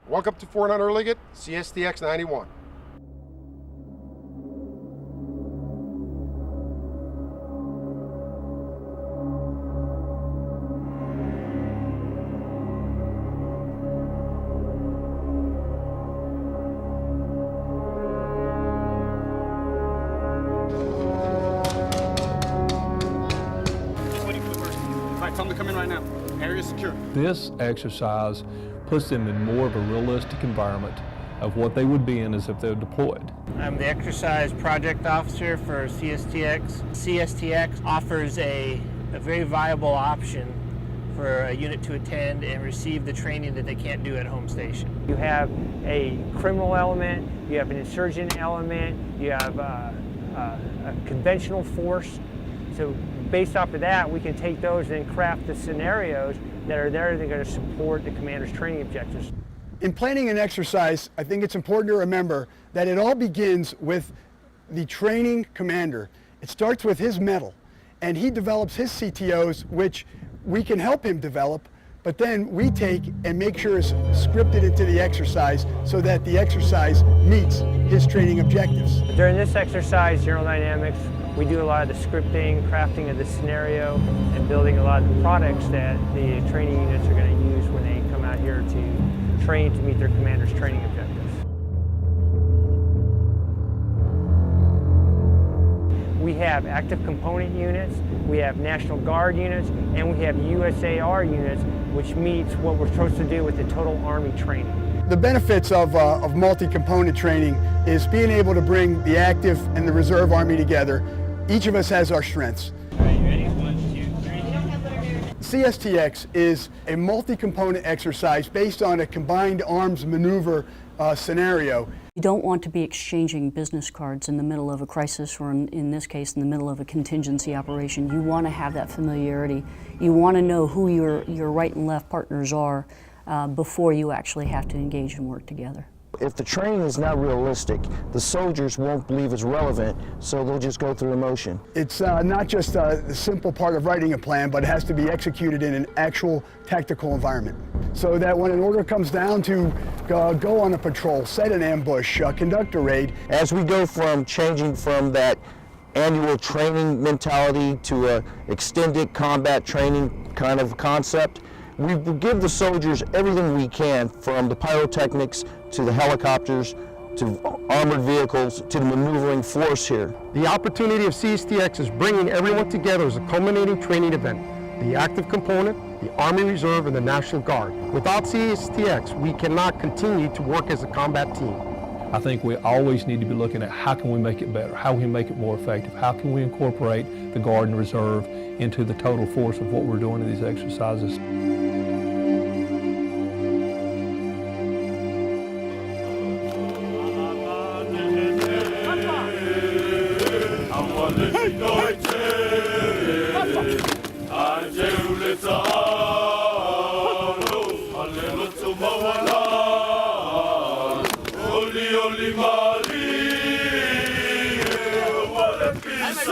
Walk up to Fort Hunter Liggett, CSTX 91. Tell them to come in right now. Area secure. This exercise puts them in more of a realistic environment of what they would be in as if they're deployed. I'm the exercise project officer for CSTX. CSTX offers a very viable option for a unit to attend and receive the training that they can't do at home station. You have a criminal element, you have an insurgent element, you have a conventional force. So based off of that, we can take those and craft the scenarios that are there that are going to support the commander's training objectives. In planning an exercise, I think it's important to remember that it all begins with the training commander. It starts with his medal, and he develops his CTOs, which we can help him develop, but then we take and make sure it's scripted into the exercise so that the exercise meets his training objectives. During this exercise, General Dynamics, we do a lot of the scripting, crafting of the scenario, and building a lot of the products that the training units are going to use when they come out here to train to meet their commander's training objectives. We have active component units, we have National Guard units, and we have USAR units, which meets what we're supposed to do with the total Army training. The benefits of multi-component training is being able to bring the active and the reserve Army together. Each of us has our strengths. All right, you ready? 1, 2, 3. CSTX is a multi-component exercise based on a combined arms maneuver scenario. You don't want to be exchanging business cards in the middle of a crisis, or in this case, in the middle of a contingency operation. You want to have that familiarity. You want to know who your right and left partners are before you actually have to engage and work together. If the training is not realistic, the soldiers won't believe it's relevant, so they'll just go through the motion. It's not just a simple part of writing a plan, but it has to be executed in an actual tactical environment. So that when an order comes down to go on a patrol, set an ambush, conduct a raid. As we go from changing from that annual training mentality to a extended combat training kind of concept, we will give the soldiers everything we can, from the pyrotechnics to the helicopters to armored vehicles to the maneuvering force here. The opportunity of CSTX is bringing everyone together as a culminating training event. The active component, the Army Reserve, and the National Guard. Without CSTX, we cannot continue to work as a combat team. I think we always need to be looking at how can we make it better, how can we make it more effective, how can we incorporate the Guard and Reserve into the total force of what we're doing in these exercises. Holy Maria, what a peace!